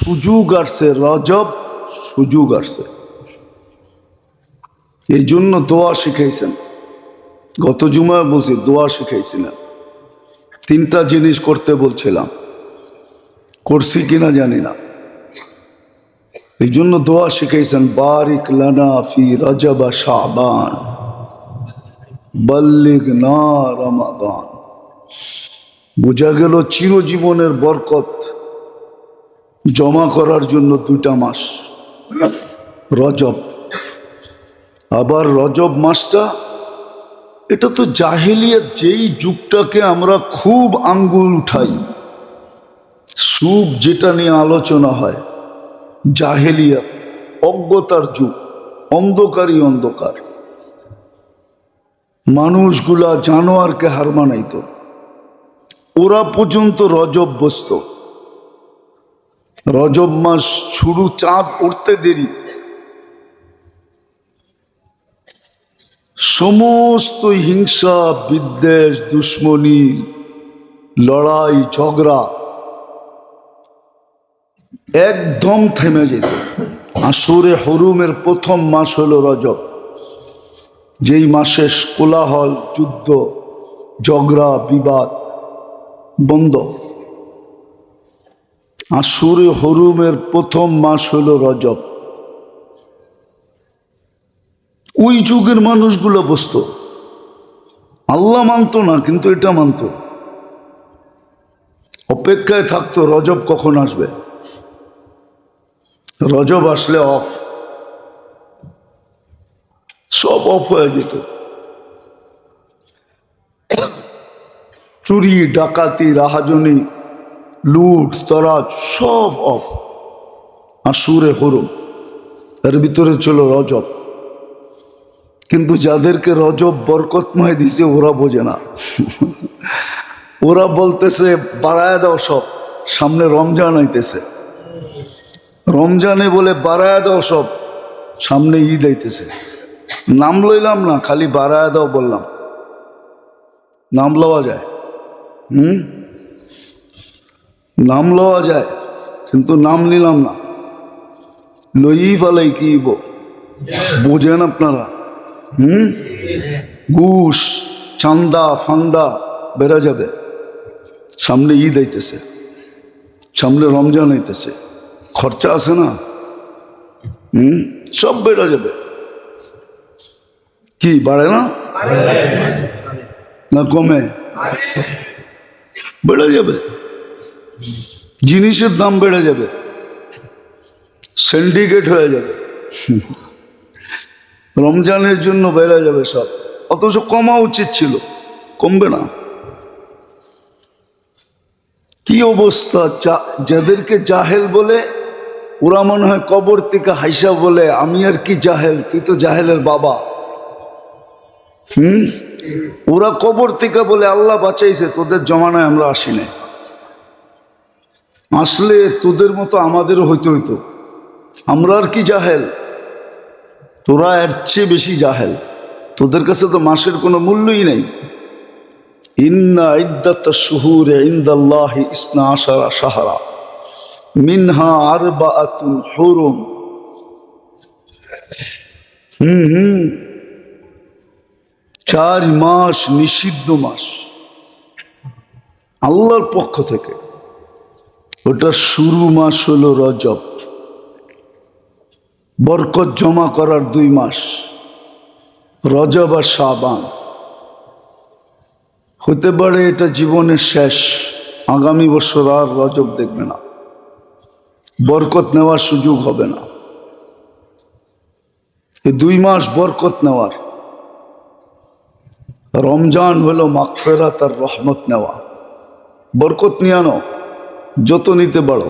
সুযোগ আসছে, রজব সুযোগ আসছে, এই জন্য দোয়া শিখাইছেন। গত জুমায় বলছি দোয়া শিখাইছিলেন, 3টা জিনিস করতে বলছিলাম, করছি কিনা জানি না। এই জন্য দোয়া শিখাইছেন, বারিক লানা ফি রজব শাবান বাল্লিগনা রমাদান। বোঝা গেল চিরজীবনের বরকত জমা করার জন্য 2টা মাস, রজব। আবার রজব মাসটা, এটা তো জাহেলিয়াত, যেই যুগটাকে আমরা খুব আঙ্গুল উঠাই, সুখ যেটা নিয়ে আলোচনা হয়, জাহেলিয়াত, অজ্ঞতার যুগ, অন্ধকারই অন্ধকার। মানুষগুলা জানোয়ারকে হার মানাইত, ওরা পর্যন্ত রজব বসত। রজব মাস শুরু, চাঁদ উঠতে দেরি, সমস্ত হিংসা বিদ্বেষ দুশ্মনী লড়াই ঝগড়া একদম থেমে যেত। আশুরে হরুমের প্রথম মাস হলো রজব, যেই মাসে কোলাহল যুদ্ধ ঝগড়া বিবাদ বন্ধ। আশুরে হরুমের প্রথম মাস হলো রজব। ওই যুগের মানুষগুলো বসত, আল্লাহ মানত না, কিন্তু এটা মানত, অপেক্ষায় থাকতো রজব কখন আসবে। রজব আসলে অফ, সব অফ হয়ে যেত। চুরি ডাকাতি রাহাজনি লুট তরাজ সব অফ। আশুরে হরুম, এর ভিতরে ছিল রজব। কিন্তু যাদেরকে রজব বরকতময় দিছে ওরা বোঝে না। ওরা বলতেছে বাড়ায় দাও সব, সামনে রমজান আইতেছে, রমজানে বলে বাড়ায় দাও সব, সামনে ঈদ আইতেছে। নাম লইলাম না, খালি বাড়ায় দাও বললাম, নাম লওয়া যায়, নাম লওয়া যায়, কিন্তু নাম নিলাম না, লই ফালাই কি বোঝেন আপনারা। ঘুষ চান্দা ফান্দা বেড়া যাবে, সামনে ঈদ আইতেছে, সামনে রমজান আইতেছে, খরচা আছে না, সব বেড়া যাবে। কি বাড়ে না, না কমে? বেড়ে যাবে, জিনিসের দাম বেড়ে যাবে, সিন্ডিকেট হয়ে যাবে, রমজানের জন্য বেড়ে যাবে সব। অথচ কমা উচিত ছিল, কমবে না। কি অবস্থা, যাদেরকে জাহেল বলে ওরা মনে হয় কবর থেকে হাইসা বলে, আমি আর কি জাহেল, তুই তো জাহেলের বাবা। ওরা কবর থেকে বলে আল্লাহ বাঁচাইছে, তোদের জমানায় আমরা আসি না, আসলে তোদের মতো আমাদেরও হইতে হইতো, আমরা আর কি জাহেল, তোরা এর চেয়ে বেশি জাহেল, তোদের কাছে তো মাসের কোনো মূল্যই নেই। ইন্না ইদ্দাতাশ শুহুরি ইনদাল্লাহি 12 শাহরা মিনহা আরবাআতুন হুরুম। 4 মাস নিষিদ্ধ মাস আল্লাহর পক্ষ থেকে। ওটা শুরু মাস হলো রজব, বরকত জমা করার 2 মাস, রজব আর শাবান। হতে পারে এটা জীবনের শেষ, আগামী বছর আর রজব দেখবে না, বরকত নেওয়ার সুযোগ হবে না। এই 2 মাস বরকত নেওয়ার। রমজান হলো মাগফিরাত আর রহমত নেওয়া, বরকত নিয়ে আনো, যত নিতে পারো,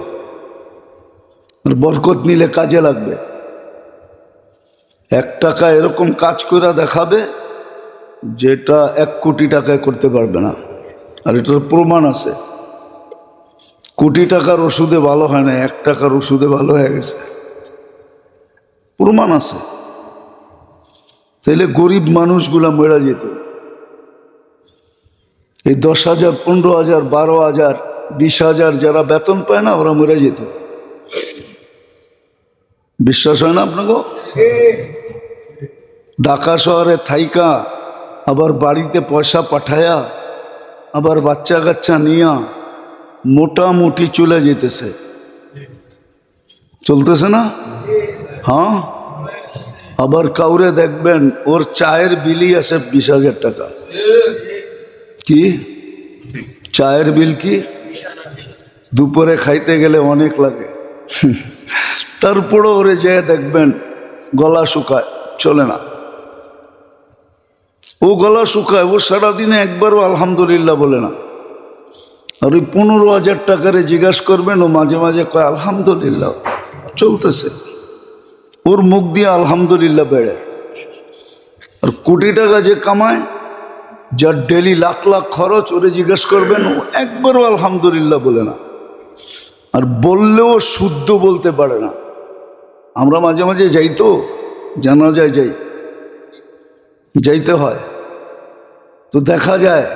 আর বরকত নিলে কাজে লাগবে। 1 টাকা এরকম কাজ করে দেখাবে যেটা 1 কোটি টাকায় করতে পারবে না, আর এটার প্রমাণ আছে। কোটি টাকার ওষুধে ভালো হয় না, 1 টাকার ওষুধে ভালো হয়ে গেছে, প্রমাণ আছে। তাইলে গরিব মানুষগুলা মরে যেত। এই 10,000 15,000 12,000 20,000 যারা বেতন পায় না, ওরা মরে যেত। বিশ্বাস হয় না আপনাকে? ঢাকা শহরে থাইকা আবার বাড়িতে পয়সা পাঠায়া আবার বাচ্চা কাচ্চা নিয়া মোটামুটি চলে যেতেছে, চলতেছে না? হ্যাঁ, আবার কাউরে দেখবেন ওর চায়ের বিলই আসে 20,000 টাকা। কি চায়ের বিল? কি দুপুরে খাইতে গেলে অনেক লাগে, তারপরও ওরে যেয়ে দেখবেন গলা শুকায়, চলে না। ও গলা শুকায়, ও সারাদিনে একবারও আলহামদুলিল্লাহ বলে না। আর ওই 15,000 টাকারে জিজ্ঞাসা করবেন, ও মাঝে মাঝে কয় আলহামদুলিল্লাহ, চলতেছে। ওর মুখ দিয়ে আলহামদুলিল্লাহ বেড়ে। আর কোটি টাকা যে কামায়, যার ডেলি লাখ লাখ খরচ, ওরে জিজ্ঞেস করবেন, ও একবারও আলহামদুলিল্লাহ বলে না। আর বললেও শুদ্ধ বলতে পারে না। আমরা মাঝে মাঝে যাই তো, জানাজায় যাইতে হয়, তো দেখা যায়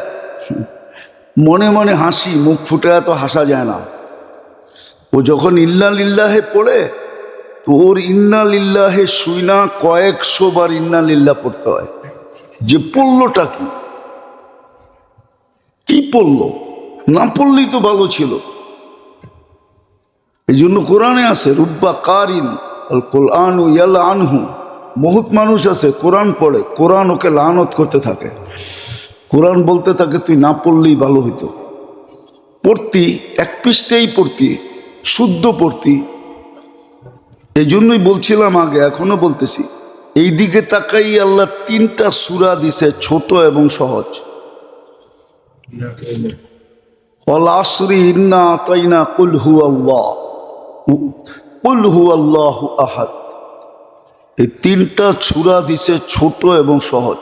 মনে মনে হাসি, মুখ ফুটে এত হাসা যায় না। ও যখন ইন্না লিল্লাহে পড়ে, তো ওর ইন্না লিল্লাহে শুইনা কয়েকশো বার ইন্না লিল্লাহ পড়তে হয়। যে পড়লোটা কি পড়লো, না পড়লেই তো ভালো ছিল। এই জন্য কোরআনে আছে রুব্বা কারিন আল কোরআন ইয়াল আনহু, বহুত মানুষ আছে কোরআন পড়ে, কোরআন ওকে লানত করতে থাকে। কোরআন বলতে থাকে তুই না পড়লেই ভালো হইতো, পড়তি এক পৃষ্ঠেই পড়তি, শুদ্ধ পড়তি। এই জন্যই বলছিলাম আগে, এখনো বলতেছি, এই দিকে তাকাই আল্লাহ 3টা সূরা দিছে, ছোট এবং সহজ। ওয়াল আসরি ইন্না আতাইনা কুল হুয়াল্লাহু আহাদ। এই 3টা সূরা দিছে ছোট এবং সহজ।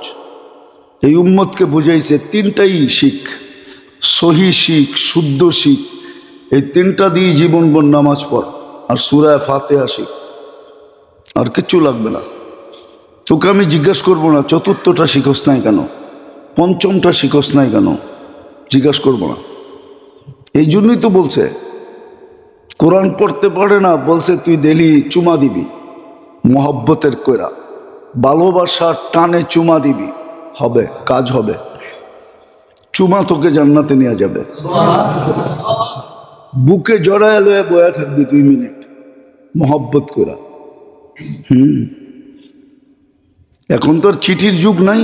এই উম্মতকে বুঝাইছে 3টাই শিখ, সহি শিখ, শুদ্ধ শিখ। এই 3টা দিয়ে জীবনভর নামাজ পড় আর সূরা ফাতিহা শিখ, আর কিচ্ছু লাগবে না। তোকে আমি জিজ্ঞাসা করবো না 4টা শিখোস নাই কেন, 5টা শিখোস নাই কেন, জিজ্ঞাসা করবো না। এই জন্যই তো বলছে কোরআন পড়তে পারে না, বলছে তুই ডেলি চুমা দিবি, মহব্বতের কইরা ভালোবাসার টানে চুমা দিবি, হবে কাজ হবে। চুমা তোকে জান্নাতে নিয়ে যাবে। বুকে জড়ায় লয়ে বয়া থাকবি 2 মিনিট মহব্বত করা। এখন তো আর চিঠির যুগ নাই।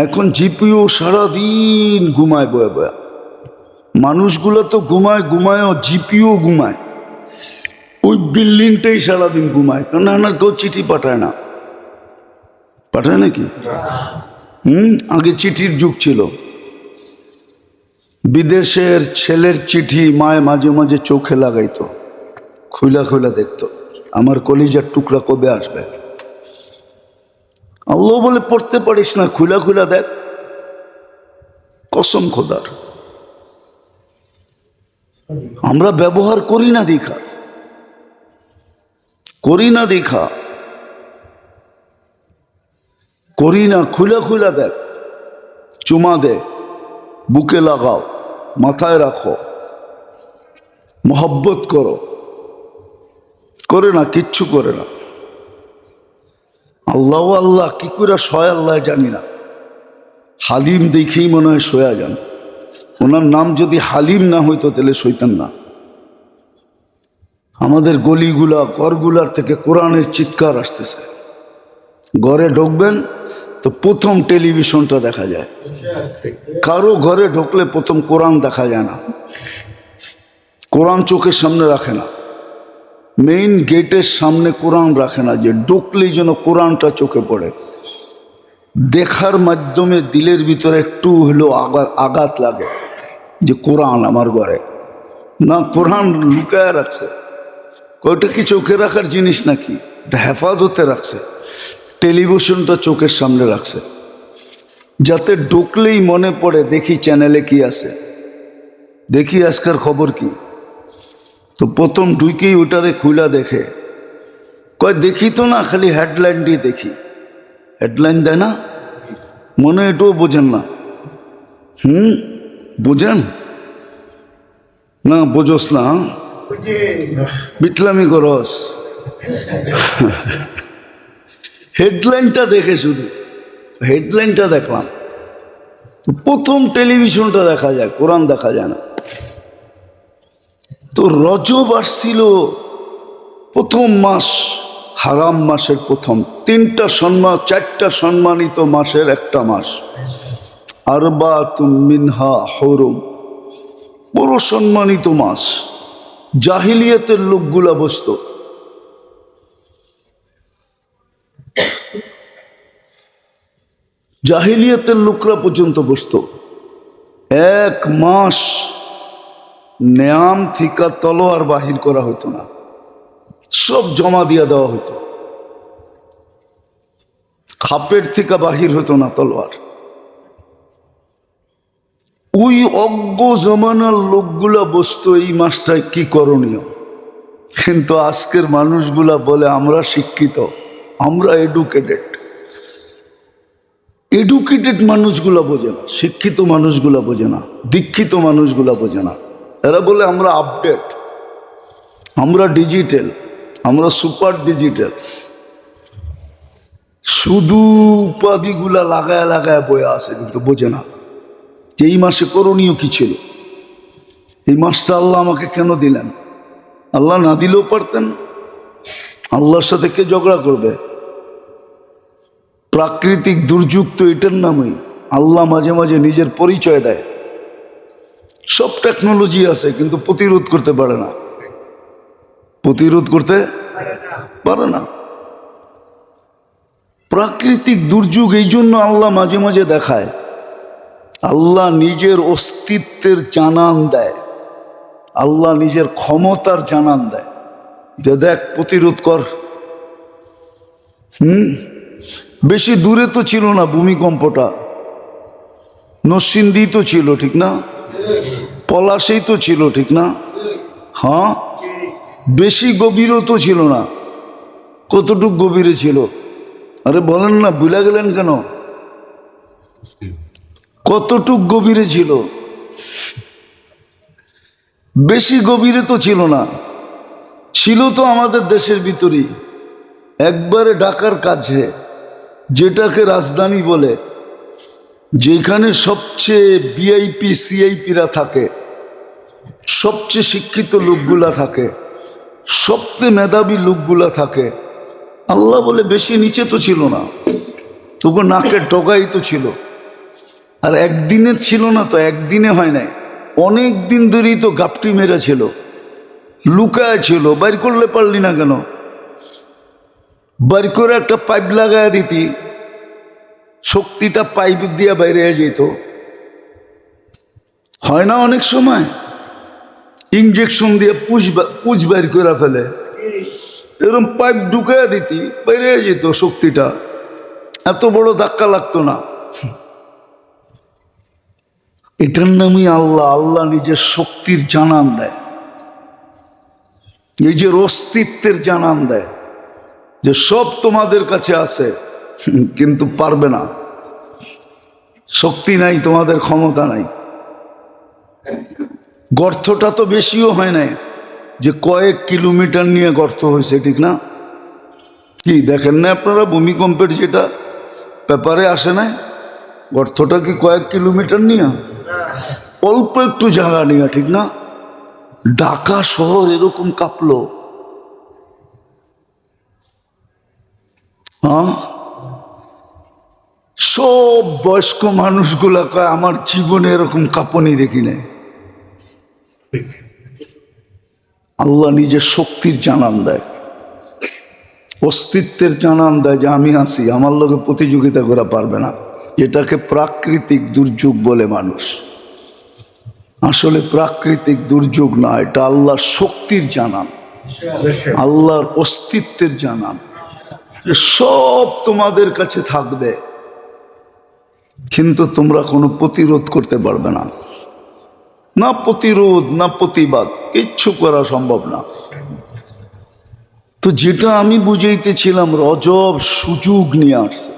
এখন জিপিও সারাদিন ঘুমায় বয়া বয়া। মানুষগুলো তো ঘুমায়ও জিপিও ঘুমায়, ওই বিল্ডিংটাই সারাদিন ঘুমায়। কারণ না কেউ চিঠি পাঠায় নাকি? আগে চিঠির যুগ ছিল। বিদেশের ছেলের চিঠি মায়ে মাঝে মাঝে চোখে লাগাইতো, খুলা দেখতো, আমার কলিজার টুকরা কবে আসবে। আল্লাহ বলে পড়তে পারিস না, খুলা দেখ, কসম খোদার। আমরা ব্যবহার করি না দেখা, খুলা দেখ, চুমা দে, বুকে লাগাও, মাথায় রাখো, মোহব্বত করো, করে না, কিচ্ছু করে না। আল্লাহ কি করে সয় আল্লাহ জানি না। হালিম দেখেই মনে হয় সয়া যান। ওনার নাম যদি হালিম না হইতো তাহলে সইতেন না। আমাদের গলিগুলা ঘরগুলার থেকে কোরআনের চিৎকার আসতেছে। ঘরে ঢুকবেন তো প্রথম টেলিভিশনটা দেখা যায়, কারো ঘরে ঢুকলে প্রথম কোরআন দেখা যায় না। কোরআন চোখের সামনে রাখে না, মেইন গেটের সামনে কোরআন রাখে না, যে ঢুকলেই যেন কোরআনটা চোখে পড়ে। দেখার মাধ্যমে দিলের ভিতরে একটু হলেও আঘাত লাগে যে কোরআন আমার ঘরে না, কোরআন লুকায় রাখছে। ওইটা কি চোখে রাখার জিনিস নাকি? এটা হেফাজতে রাখছে। টেলিভিশনটা চোখের সামনে রাখছে যাতে ঢুকলেই মনে পড়ে, দেখি চ্যানেলে কি আছে, দেখি আজকের খবর কি। তো প্রথম ঢুকেই ওটারে খুলা দেখে, কয় দেখি তো না, খালি হেডলাইনটি দেখি। হেডলাইন দেয় না, মনে এটাও বোঝেন না। বোঝেন না? বোঝোস না? বিটলামি করস। হেডলাইনটা দেখে, শুধু হেডলাইনটা দেখলাম। প্রথম টেলিভিশনটা দেখা যায়, কোরআন দেখা যায় না। তো রজব আসছিল, প্রথম মাস, হারাম মাসের প্রথম। 4টা সম্মানিত মাসের একটা মাস। আরবাতুম মিনহা হুরুম, বড় সম্মানিত মাস। জাহিলিয়াতের লোকগুলা বসত, জাহিলিয়াতের লোকরা পর্যন্ত বসত। 1 মাস নেয়াম থিকা তলোয়ার বাহির করা হতো না, সব জমা দিয়ে দেওয়া হতো। খাপের থেকে বাহির হতো না তলোয়ার। ওই অজ্ঞ জমানার লোকগুলা বসতো এই মাসটায় কি করণীয়। কিন্তু আজকের মানুষগুলা বলে আমরা শিক্ষিত, আমরা এডুকেটেড। এডুকেটেড মানুষগুলা বোঝে না, শিক্ষিত মানুষগুলা বোঝে না, দীক্ষিত মানুষগুলা বোঝে না। এরা বলে আমরা আপডেট, আমরা ডিজিটাল, আমরা সুপার ডিজিটাল। শুধু উপাধিগুলা লাগায় লাগায় বয়ে আসে, কিন্তু বোঝে না যে এই মাসে করণীয় কি ছিল। এই মাসটা আল্লাহ আমাকে কেন দিলেন? আল্লাহ না দিলেও পারতেন। আল্লাহর সাথে কে ঝগড়া করবে? প্রাকৃতিক দুর্যোগ তো এটার নামই। আল্লাহ মাঝে মাঝে নিজের পরিচয় দেয়। সব টেকনোলজি আছে, কিন্তু প্রতিরোধ করতে পারে না, প্রতিরোধ করতে পারে না। প্রাকৃতিক দুর্যোগ এই জন্য আল্লাহ মাঝে মাঝে দেখায়। আল্লাহ নিজের অস্তিত্বের জানান দেয়, আল্লাহ নিজের ক্ষমতার জানান দেয় যে দেখ, প্রতিরোধ কর। বেশি দূরে তো ছিল না ভূমিকম্পটা, নরসিংদী তো ছিল, ঠিক না? পলাশেই তো ছিল, ঠিক না? হ্যাঁ, বেশি গভীরও তো ছিল না। কতটুক গভীরে ছিল? আরে বলেন না, ভুলে গেলেন কেন? কতটুক গভীরে ছিল? বেশি গভীরে তো ছিল না, ছিল তো আমাদের দেশের ভিতরেই, একবারে ঢাকার কাছে, যেটাকে রাজধানী বলে, যেখানে সবচেয়ে ভিআইপি সিআইপিরা থাকে, সবচেয়ে শিক্ষিত লোকগুলা থাকে, সবচেয়ে মেধাবী লোকগুলা থাকে। আল্লাহ বলে বেশি নিচে তো ছিল না, তবু নাকের ডগাই তো ছিল। আর একদিনের ছিল না তো, একদিনে হয় নাই, অনেক দিন ধরেই তো গাপটি মেরা ছিল, লুকায় ছিল। বাইর করলে পারলি না কেন? বাইর করে একটা পাইপ লাগায় দিতি, শক্তিটা পাইপ দিয়ে বাইরে যেত। হয় না অনেক সময় ইঞ্জেকশন দিয়ে পুজ বাইর করে ফেলে, এরকম পাইপ ঢুকায় দিতি, বাইরে যেত শক্তিটা, এত বড় ধাক্কা লাগতো না। এটার নামই আল্লাহ। আল্লাহ নিজের শক্তির জানান দেয়, নিজের অস্তিত্বের জানান দেয় যে সব তোমাদের কাছে আছে, কিন্তু পারবে না, শক্তি নাই, তোমাদের ক্ষমতা নাই। গর্তটা তো বেশিও হয় নাই, যে কয়েক কিলোমিটার নিয়ে গর্ত হয়েছে, ঠিক না? কি দেখেন না আপনারা ভূমিকম্পের যেটা পেপারে আসে না, গর্তটা কি কয়েক কিলোমিটার নিয়ে? অল্প একটু জায়গা নিয়ে, ঠিক না? ঢাকা শহর এরকম কাঁপলো। হ্যাঁ, সব বয়স্ক মানুষগুলা কয় আমার জীবনে এরকম কাঁপনি দেখি নাই। আল্লাহ নিজের শক্তির জানান দেয়, অস্তিত্বের জানান দেয় যে আমি আছি, আমার লোকে প্রতিযোগিতা করা পারবে না। এটাকে প্রাকৃতিক দুর্যোগ বলে মানুষ। আসলে প্রাকৃতিক দুর্যোগ না, এটা আল্লাহর শক্তির জানান, আল্লাহর অস্তিত্বের জানান যে সব তোমাদের কাছে থাকবে, কিন্তু তোমরা কোনো প্রতিরোধ করতে পারবে না। না প্রতিরোধ, না প্রতিবাদ, কিচ্ছু করা সম্ভব না। তো যেটা আমি বুঝাইতেছিলাম, রজব সুযোগ নিয়ে আসছে।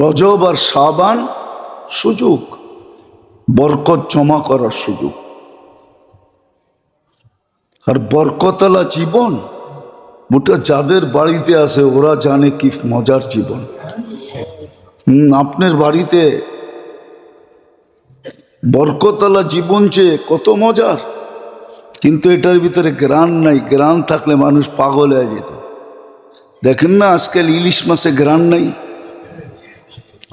রজব আর শাবান সুযোগ, বরকত জমা করার সুযোগ। আর বরকতওয়ালা জীবন ওটা যাদের বাড়িতে আছে ওরা জানে কি মজার জীবন। আপনার বাড়িতে বরকতওয়ালা জীবন যে কত মজার, কিন্তু এটার ভিতরে গ্রান নাই। গ্রান থাকলে মানুষ পাগল হয়ে যেত। দেখেন না আজকাল ইলিশ মাছে গ্রান নাই।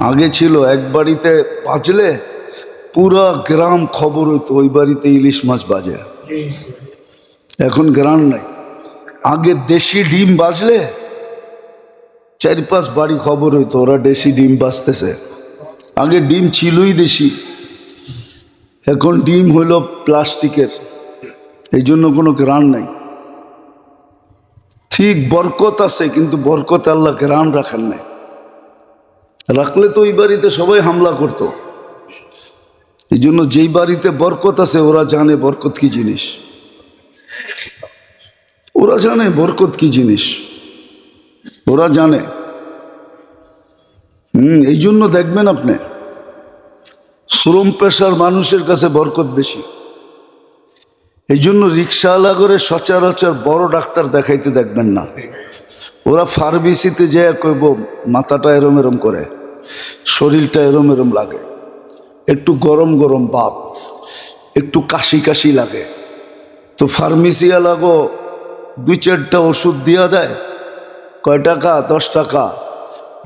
আগে ছিল এক বাড়িতে বাজলে পুরা গ্রাম খবর হইতো ওই বাড়িতে ইলিশ মাছ বাজে। এখন গ্রান নাই। আগে দেশি ডিম বাজলে 4-5 বাড়ি খবর হইতো ওরা দেশি ডিম বাজতেছে। আগে ডিম ছিলই দেশি, এখন ডিম হইল প্লাস্টিকের, এই জন্য কোনো গ্রান নাই। ঠিক বরকত আছে, কিন্তু বরকত আল্লাহ গ্রান রাখেন নাই। রাখলে তো ওই বাড়িতে সবাই হামলা করত। এই জন্য যেই বাড়িতে বরকত আছে ওরা জানে বরকত কি জিনিস, ওরা জানে বরকত কি জিনিস, ওরা জানে। এই জন্য দেখবেন আপনি শ্রম পেশার মানুষের কাছে বরকত বেশি। এই জন্য রিক্সাওয়ালা করে সচরাচর বড় ডাক্তার দেখাইতে দেখবেন না। ওরা ফার্মেসিতে যেয়ে কইব মাথাটা এরম এরম করে, শরীরটা এরম এরম লাগে, একটু গরম গরম ভাব, একটু কাশি কাশি লাগে, তো ফার্মেসিওয়ালাগো 2-4টা ওষুধ দিয়া দেয়। কয় টাকা? 10 টাকা।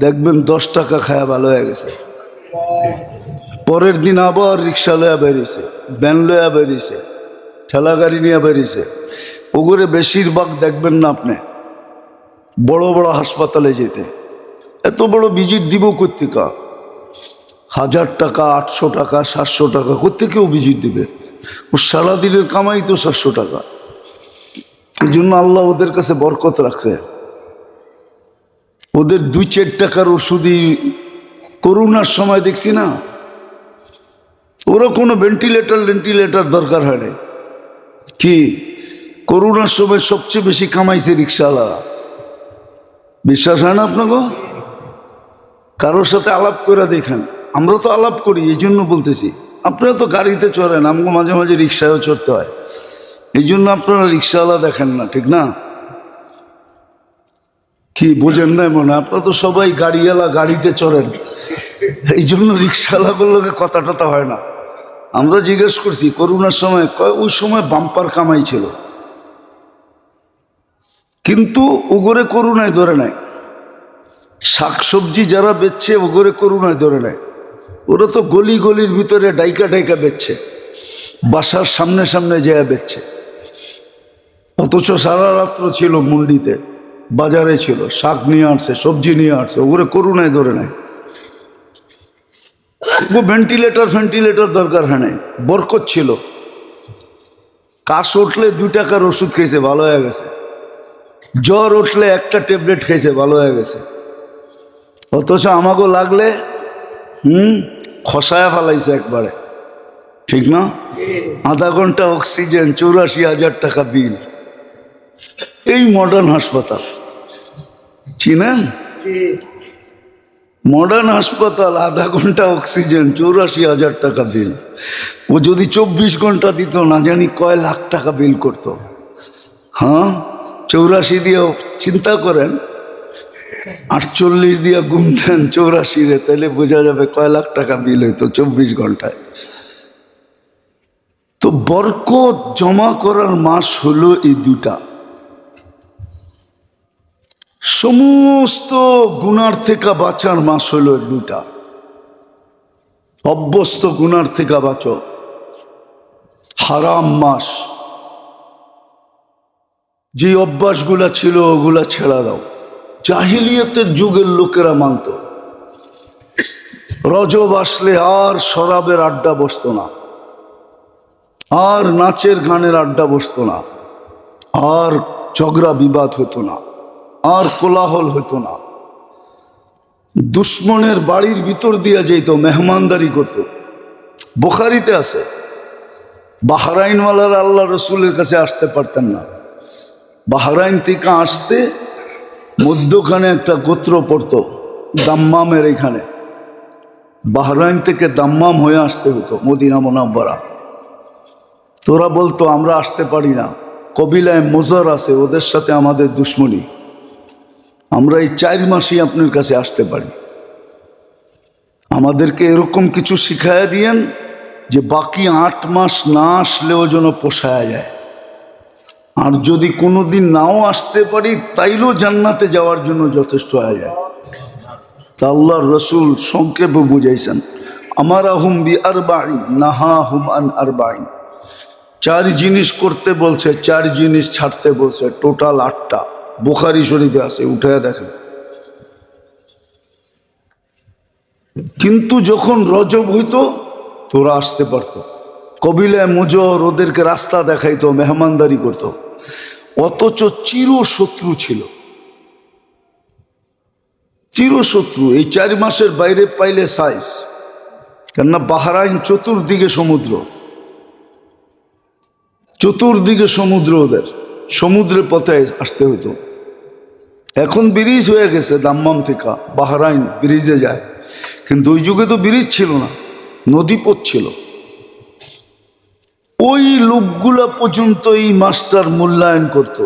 দেখবেন 10 টাকা খায়া ভালো হয়ে গেছে। পরের দিন আবার রিক্সা লয়া বেরিয়েছে, ভ্যান লয়া বেরিয়েছে, ঠেলা গাড়ি নিয়ে বেরিয়েছে। ওগুলো বেশিরভাগ দেখবেন না আপনি বড় বড় হাসপাতালে যেতে। এত বড় ভিজিট দিব কোত্থেকা? 1000 টাকা, 800 টাকা, 700 টাকা কোত্থেকেও ভিজিট দিবে? ও সারাদিনের কামাই তো 700 টাকা। এই জন্য আল্লাহ ওদের কাছে বরকত রাখছে। ওদের 2-4 টাকার ওষুধই করোনার সময় দেখছি না, ওরা কোনো ভেন্টিলেটর দরকার হয় না। কি করোনার সময় সবচেয়ে বেশি কামাইছে রিক্সাওয়ালারা। বিশ্বাস হয় না আপনাকে? কারোর সাথে আলাপ করে দেখেন। আমরা তো আলাপ করি, এই জন্য বলতেছি। আপনারা তো গাড়িতে চড়েন, আমাকে মাঝে মাঝে রিক্সায়ও চড়তে হয়, এই জন্য আপনারা রিক্সাওয়ালা দেখেন না, ঠিক না? কি বোঝেন না মনে? আপনারা তো সবাই গাড়িওয়ালা, গাড়িতে চড়েন, এই জন্য রিক্সাওয়ালাগুলোকে কথা টথা হয় না। আমরা জিজ্ঞেস করছি করোনার সময়, ওই সময় বাম্পার কামাই ছিল, কিন্তু ওগরে করোনায় ধরে নাই। শাকসবজি যারা বেচছে ওগরে করোনায় ধরে নাই। ওরা তো গলি গলির ভিতরে ডাইকা ডাইকা বেচছে, বাসার সামনে সামনে যায় বেচছে। অথচ সারা রাত্র ছিল মন্ডিতে, বাজারে ছিল, শাক নিয়ে আসছে, সবজি নিয়ে আসছে, ওগরে করোনায় ধরে নাই। ও ভেন্টিলেটর দরকার হয় নাই, বরকত ছিল। কাশ উঠলে 2 টাকার ওষুধ খেয়েছে, ভালো হয়ে গেছে। জ্বর উঠলে 1টা ট্যাবলেট খেয়েছে, ভালো হয়ে গেছে। অথচ আমাকে লাগলে খসায়া ফেলাইছে একবারে, ঠিক না? আধা ঘন্টা অক্সিজেন, 84,000 টাকা বিল। এই মডার্ন হাসপাতাল চিনেন? মডার্ন হাসপাতাল, আধা ঘন্টা অক্সিজেন, 84,000 টাকা বিল। ও যদি 24 ঘন্টা দিত না জানি কয় লাখ টাকা বিল করত। হ্যাঁ, 84 দিয়ে চিন্তা করেন, 48 দিয়ে গুণ দেন 84-রে, তাহলে বোঝা যাবে কয় লাখ টাকা বিল হইতো 24 ঘন্টায়। তো বরকত জমা করার মাস হলো এই 2টা। সমস্ত গুনার থেকে বাঁচার মাস হলো 2টা। অভ্যস্ত গুনার থেকে বাঁচো। হারাম মাস, যে অভ্যাসগুলা ছিল ওগুলা ছেড়া দাও। জাহিলিয়তের যুগের লোকেরা মানত রজব আসলে আর শরাবের আড্ডা বসতো না, আর নাচের গানের আড্ডা বসতো না, আর ঝগড়া বিবাদ হতো না, আর কোলাহল হতো না। দুশ্মনের বাড়ির ভিতর দিয়া যেত, মেহমানদারি করত। বুখারীতে আছে, বাহরাইনওয়ালারা আল্লাহ রসুলের কাছে আসতে পারতেন না। বাহরাইন থেকে আসতে মধ্যখানে একটা গোত্র পড়তো, দাম্মামের এখানে। বাহরাইন থেকে দাম্মাম হয়ে আসতে হতো মদিনা মুনাওয়ারা। তোরা বলতো আমরা আসতে পারি না, কবিলায় মোজার আছে, ওদের সাথে আমাদের দুশ্মনী। আমরা এই 4 মাসেই আপনার কাছে আসতে পারি। আমাদেরকে এরকম কিছু শিখাইয়া দিয়েন যে বাকি 8 মাস না আসলেও যেন পোষায়া যায়। আর যদি কোনোদিন নাও আসতে পারি তাইলেও জান্নাতে যাওয়ার জন্য যথেষ্ট হয়ে যায়। তা আল্লাহর রসুল সংক্ষেপে বুঝাইছেন, আমারাহুম বি আরবাইন নাহাহুম আন আরবাইন। 4 জিনিস করতে বলছে, 4 জিনিস ছাড়তে বলছে, টোটাল 8টা। বুখারী শরীফে আছে, উঠায়া দেখেন। কিন্তু যখন রজব হইতো তোরা আসতে পারতো। কবিলায় মুজর ওদেরকে রাস্তা দেখাইতো, মেহমানদারি করত, অথচ চিরশত্রু ছিল, চিরশত্রু। এই 4 মাসের বাইরে পাইলে সাইজ। কেননা বাহরাইন চতুর্দিকে সমুদ্র, চতুর্দিকে সমুদ্র, ওদের সমুদ্রের পথে আসতে হতো। এখন ব্রিজ হয়ে গেছে, দাম্মাম থেকে বাহরাইন ব্রিজে যায়, কিন্তু ওই যুগে তো ব্রিজ ছিল না, নদীপথ ছিল। ওই লোকগুলা পর্যন্ত এই মাস্টার মূল্যায়ন করত।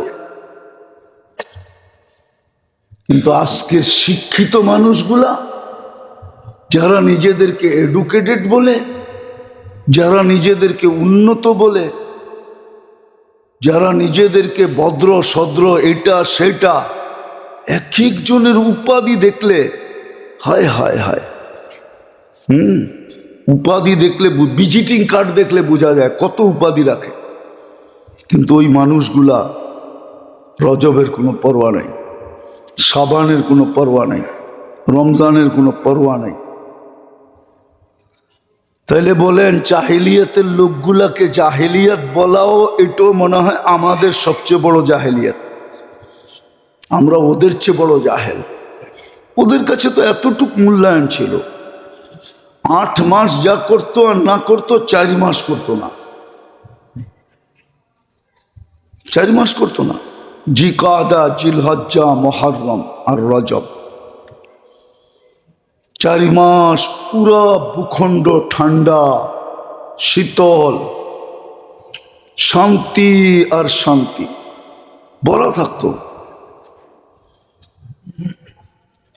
কিন্তু আজকের শিক্ষিত মানুষগুলা, যারা নিজেদেরকে এডুকেটেড বলে, যারা নিজেদেরকে উন্নত বলে, যারা নিজেদেরকে ভদ্র সদ্র এটা সেটা, এক একজনের উপাধি দেখলে হায় হায় হায়। উপাধি দেখলে, ভিজিটিং কার্ড দেখলে বোঝা যায় কত উপাধি রাখে। কিন্তু ওই মানুষগুলা রজবের কোনো পরোয়া নাই, শাবানের কোনো পরোয়া নাই, রমজানের কোনো পরোয়া নাই। তাইলে বলেন জাহেলিয়াতের লোকগুলাকে জাহেলিয়াত বলাও এটাও মনে হয় আমাদের সবচেয়ে বড় জাহেলিয়াত। আমরা ওদের চেয়ে বড় জাহেল। ওদের কাছে তো এতটুক মূল্যায়ন ছিল। 8 মাস যা করতো আর না করতো, 4 মাস করতো না, 4 মাস করতো না। জিকাদা, জিলহজ্জা, মুহররম আর রজব, 4 মাস পুরা ভূখণ্ড ঠান্ডা, শীতল, শান্তি আর শান্তি বলা থাকতো।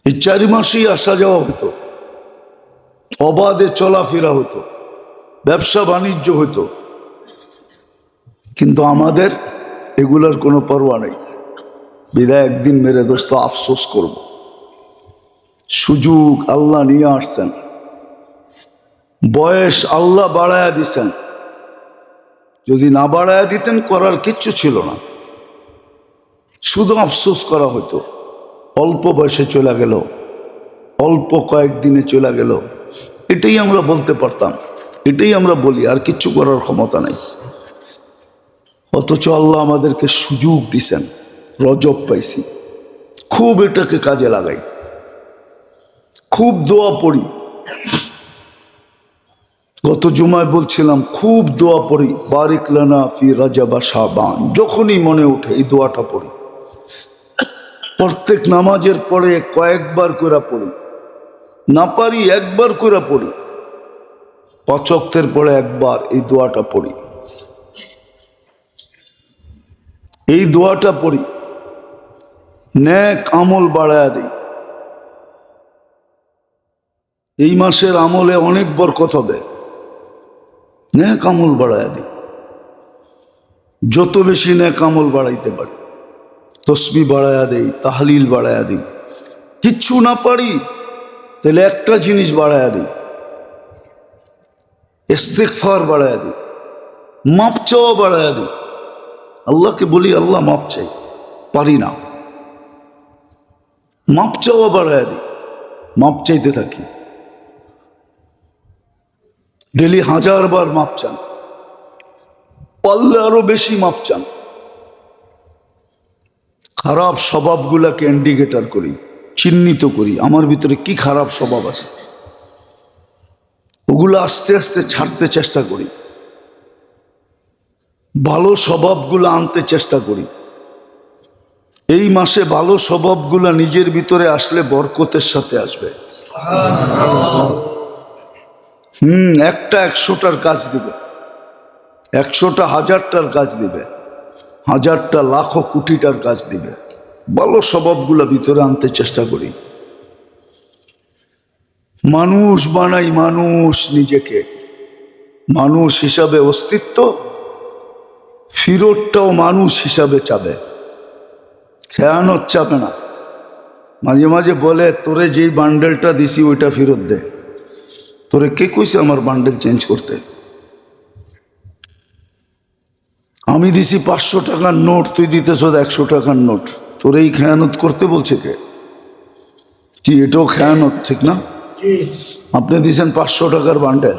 এই 4 মাসেই আসা যাওয়া হতো, অবাধে চলাফেরা হতো, ব্যবসা বাণিজ্য হতো। কিন্তু আমাদের এগুলার কোনো পরোয়া নেই। বিদায় একদিন মেরে দোস্ত আফসোস করব। সুযোগ আল্লাহ নিয়ে আসছেন, বয়স আল্লাহ বাড়ায়া দিছেন। যদি না বাড়ায়া দিতেন করার কিচ্ছু ছিল না, শুধু আফসোস করা হতো। অল্প বয়সে চলে গেল, অল্প কয়েকদিনে চলে গেল, এটাই আমরা বলতে পারতাম, এটাই আমরা বলি, আর কিচ্ছু করার ক্ষমতা নাই। অথচ আল্লাহ আমাদেরকে সুযোগ দিছেন, রজব পাইছি, খুব এটাকে কাজে লাগাই, খুব দোয়া পড়ি। গত জুমায় বলছিলাম খুব দোয়া পড়ি, বারিক লানা ফি রজব শাবান। যখনই মনে উঠে এই দোয়াটা পড়ি, প্রত্যেক নামাজের পরে কয়েকবার করে পড়ি, না পারি একবার করে পড়ি, 5 ওয়াক্তের পরে একবার এই দোয়াটা পড়ি। এই দোয়াটা পড়ি, নেক আমল বাড়ায়া দিই। এই মাসের আমলে অনেক বরকত হবে, নেক আমল বাড়ায়া দিই। যত বেশি নেক আমল বাড়াইতে পারি, তসবিহ বাড়ায়া দেই, তাহলিল বাড়ায়া দিই। কিচ্ছু না পারি তাহলে একটা জিনিস বাড়ায়া দিই, ইস্তিগফার বাড়ায়া দিই, মাপ চাওয়া বাড়ায়া দিই। আল্লাহকে বলি আল্লাহ মাপ চাই, পারি না, মাপ চাওয়া বাড়ায়া দিই, মাপ চাইতে থাকি। ডেলি 1000 বার মাপ চান, পারলে আরো বেশি মাপ চান। খারাপ স্বভাবগুলাকে ইন্ডিকেটর করি, চিহ্নিত করি, আমার ভিতরে কি খারাপ স্বভাব আছে, ওগুলো আস্তে আস্তে ছাড়তে চেষ্টা করি, ভালো স্বভাবগুলো আনতে চেষ্টা করি। এই মাসে ভালো স্বভাবগুলো নিজের ভিতরে আসলে বরকতের সাথে আসবে। একটা 100টার কাজ দিবে, 100টা 1000টার কাজ দিবে। হাজারটা লাখো কোটিটার কাজ দিবে। ভালো স্বভাবগুলো ভিতরে আনতে চেষ্টা করি। মানুষ বানাই, মানুষ নিজেকে মানুষ হিসাবে অস্তিত্ব, ফিরতটাও মানুষ হিসাবে চাবে, খেয়ানত চাবে না। মাঝে মাঝে বলে তোরে যেই বান্ডেলটা দিছি ওইটা ফেরত দে। তোরে কে কইছে আমার বান্ডেল চেঞ্জ করতে? আমি দিছি 500 টাকার নোট, তুই দিতেছ 100 টাকার নোট, তোর এই খেয়ানত করতে বলছে কে? কি এটাও খেয়ানত, ঠিক না? আপনি দিছেন 500 টাকার বান্ডেল,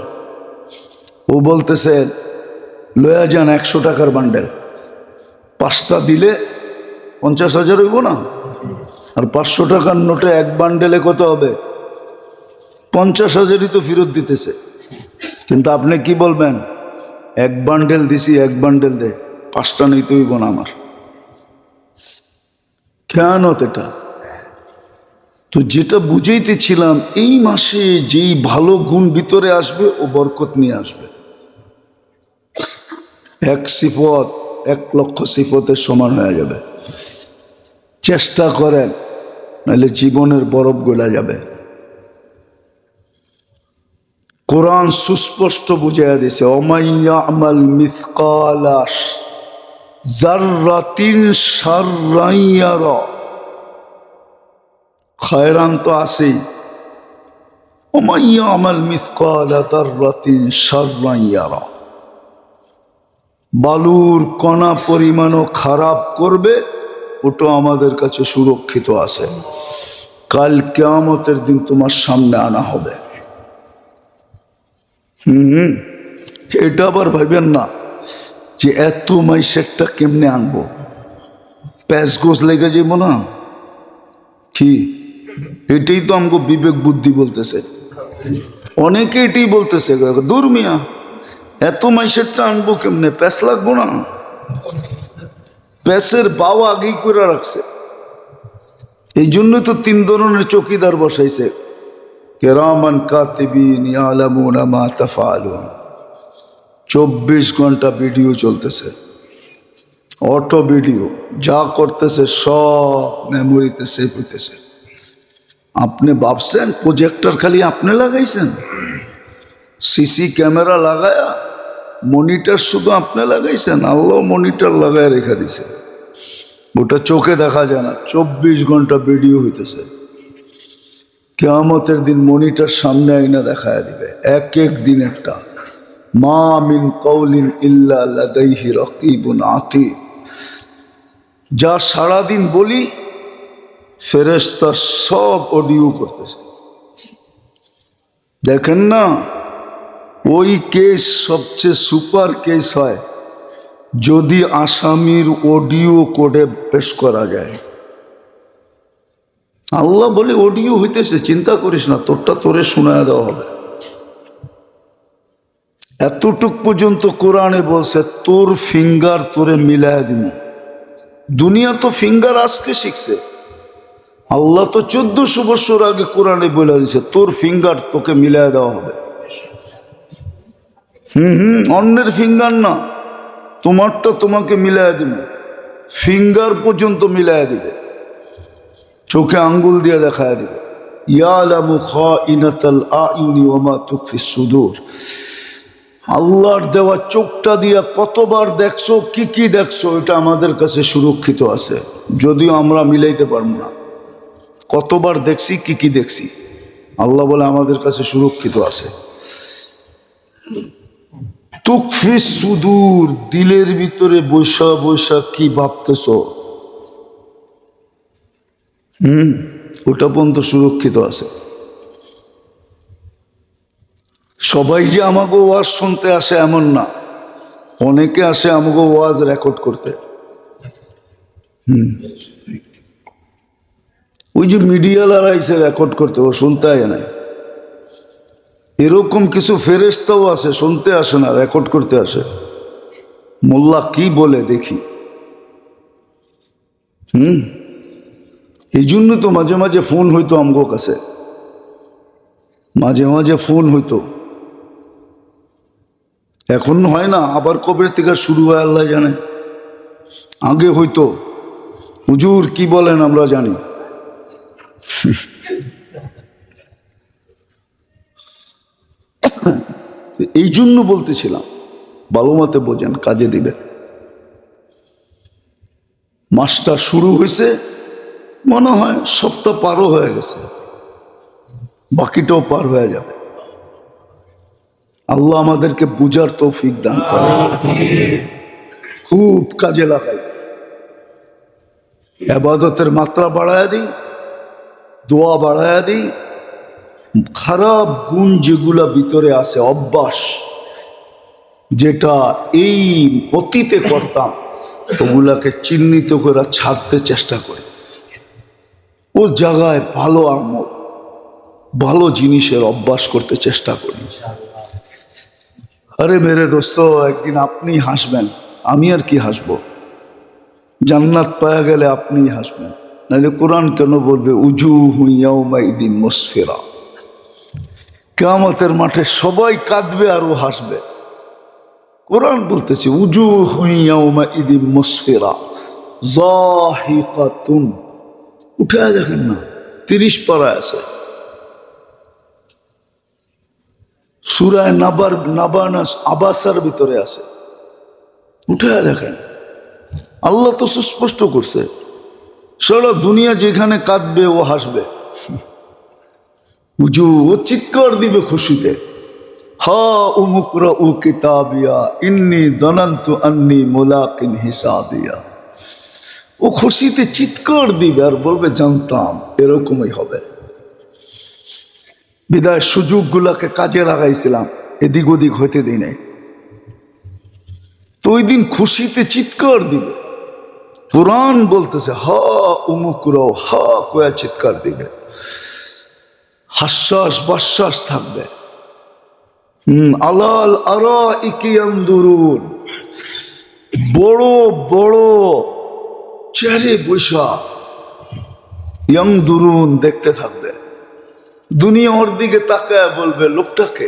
ও বলতেছে লয়া যান 100 টাকার বান্ডেল। 5টা দিলে 50,000 হইব না? আর 500 টাকার নোটে এক বান্ডেলে কত হবে? 50,000ই তো ফেরত দিতেছে। কিন্তু আপনি কি বলবেন? এক বান্ডেল দিছি, এক বান্ডেল দে, 5টা নিতে হইব না আমার। খেয়ানত এটা। তো যেটা বুঝাইতেছিলাম, এই মাসে যেই ভালো গুণ ভিতরে আসবে ও বরকত নিয়ে আসবে। এক সিফত 1 লক্ষ সিফতের সমান হয়ে যাবে। চেষ্টা করেন, নাহলে জীবনের বরফ গলা যাবে। কোরআন সুস্পষ্ট বুঝাইয়া দিছে, ওমাইয়া আমাল মিসকালা যাররাতিন শাররান ইয়ারা। খায়রান তো আছেই, ওমাইয়া আমাল মিসকালা যাররাতিন শাররান ইয়ারা। বালুর কণা পরিমাণও খারাপ করবে, ওটা আমাদের কাছে সুরক্ষিত আছে। কাল কিয়ামতের দিন তোমার সামনে আনা হবে। এটা আবার ভাবেন না যে এত মাইসেরটা কেমনে আনবো, প্যাঁচ গোছ লেগে যাইব না কি? এটাই তো আমাকে বিবেক বুদ্ধি বলতেছে। অনেকে এটাই বলতেছে, দূর মিয়া, এত মাইসেরটা আনবো কেমনে, প্যাঁচ লাগবো না? প্যাঁচের বাবা আগেই করে রাখছে। এই জন্য তো 3 ধরনের চৌকিদার বসাইছে, কিরামান কাতিবিন ইয়ালামুনা মা তাফআলুন। 24 ঘন্টা ভিডিও চলতেছে, অটো ভিডিও, যা করতেছে সব মেমোরিতে সেভ হইতেছে। আপনি ভাবছেন প্রজেক্টর খালি আপনি লাগাইছেন? সিসি ক্যামেরা লাগায়া মনিটর শুধু আপনি লাগাইছেন? আল্লাহ মনিটর লাগায় রেখে দিছে, ওটা চোখে দেখা যায় না, 24 ঘন্টা ভিডিও হইতেছে। কিয়ামতের দিন মনিটর সামনে আইনা দেখায় দিবে, এক এক দিনেরটা। মা মিন কওলিন ইল্লা লাদাইহি রাকিবুন আতীদ। যা সারাদিন বলি ফেরেশতা সব অডিও করতেছে। দেখেন না, ওই কেস সবচেয়ে সুপার কেস হয় যদি আসামির অডিও কোডে পেশ করা যায়। আল্লাহ বলে অডিও হইতেছে, চিন্তা করিস না, তোরটা তোরে শোনায় দেওয়া হবে। এতটুক পর্যন্ত কোরআনে বলছে তোর ফিঙ্গার তোরে মিলায় দিব। দুনিয়া তো ফিঙ্গার আজকে শিখছে, আল্লাহ তো 1400 বছর আগে কোরআনে বলে দিছে তোর ফিঙ্গার তোকে মিলায় দেওয়া হবে। অন্যের ফিঙ্গার না, তোমারটা তোমাকে মিলায় দিব। ফিঙ্গার পর্যন্ত মিলায় দিবে, চোখে আঙ্গুল দিয়ে দেখায় দিবে। ইয়ালামু খাইনাতাল আয়ুনি ওয়া মা তুখফিস সুদূর। আল্লাহর দেওয়া চোখটা দিয়া কতবার দেখছো, কি কি দেখছো, এটা আমাদের কাছে সুরক্ষিত আছে, যদিও আমরা মিলাইতে পারবো না। কতবার দেখছি, কি কি দেখছি, আল্লাহ বলে আমাদের কাছে সুরক্ষিত আছে। তুখফিস সুদূর, দিলের ভিতরে বৈশা বৈশা কি ভাবতেছ, ওটা পর্যন্ত সুরক্ষিত আছে। সবাই যে আমাকে ওয়াজ শুনতে আসে এমন না, অনেকে আসে আমাকে ওয়াজ রেকর্ড করতে। ওই যে মিডিয়ালারা এসে রেকর্ড করতে, ও শুনতে হয় না। এরকম কিছু ফেরেশতাও আছে, শুনতে আসে না, রেকর্ড করতে আসে। মোল্লা কি বলে দেখি। এই জন্য তো মাঝে মাঝে ফোন হইতো আমগো কাছে, মাঝে মাঝে ফোন হইতো, এখন হয় না, আবার কবে থেকে শুরু হয় আল্লাহ জানে। আগে হয়তো হুজুর কি বলেন আমরা জানি, এই জন্য বলতেছিলাম ভালো মতে বোঝেন, কাজে দিবে। মাসটা শুরু হয়েছে, মনে হয় সপ্তাহ পারও হয়ে গেছে, বাকিটাও পার হয়ে যাবে। আল্লাহ আমাদেরকে বুঝার তৌফিক দান করে, খুব কাজে লাগাই, ইবাদতের মাত্রা বাড়ায়া দিই, দোয়া বাড়ায়া দিই, খারাপ গুণ যেগুলা ভিতরে আছে, অভ্যাস যেটা এই অতীতে করতাম, ওগুলাকে চিহ্নিত করে ছাড়তে চেষ্টা করি। ও জায়গায় ভালো আমল, ভালো জিনিসের অভ্যাস করতে চেষ্টা করি। আরে মেরে দোস্ত, একদিন আপনি হাসবেন, আমি আর কি হাসবো? জান্নাত পাওয়া গেলে আপনি হাসবেন, নাহলে কোরআন কেন বলবে উজুহু ইয়াউমাইদিন মুসফিরা? কিয়ামতের মাঠে সবাই কাঁদবে আর ও হাসবে। কোরআন বলতেছে উজুহু ইয়াউমাইদিন মুসফিরা যাহিকাতুন। উঠে দেখেন না, 30 পারায় আছে, সূরা নাবানাস আবাসার ভিতরে আছে। উঠে দেখেন, আল্লাহ তো সুস্পষ্ট করছে, সারা দুনিয়া যেখানে কাঁদবে ও হাসবে, ও চিৎকার দিবে খুশিতে, হা উমুকরা উ কিতাবিয়া ইন্নী দনান্তু আন্নী মুলাকিন হিসাবিয়া। ও খুশিতে চিৎকার দিবে আর বলবে জানতাম এরকমই হবে। বিদায় সুযোগগুলাকে কাজে লাগাইছিলাম, এদিক ওদিক হইতে দিই নাই, তো ওই দিন খুশিতে চিৎকার দিবে। কোরআন বলতেছে হা উমুকরাও, হা কয়া চিৎকার দিবে, হাস্যাস বাশ্বাস থাকবে। আলাল আরাইকি ইয়ানদুরুন, বড় বড় চেয়ারে বৈশা ইয়ানদুরুন দেখতে থাকবে। দুনিয়া ওর দিকে তাকায় বলবে লোকটাকে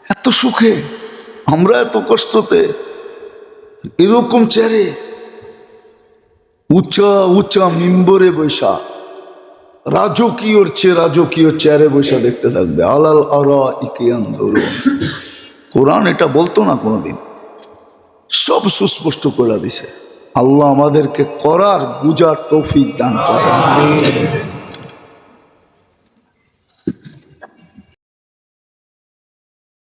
এত সুখে, আমরা এত কষ্টতে, এরকম চেয়ারে উঁচা উঁচা মিম্বরে বৈশা, রাজকীয়র চেয়ে রাজকীয় চেয়ারে বৈশা দেখতে থাকবে। আলাল আরাইকি ইয়ানদুরুন। কোরআন এটা বলতো না কোনোদিন, সব সুস্পষ্ট করে দিছে। আল্লাহ আমাদেরকে করার বুঝার তৌফিক দান করে।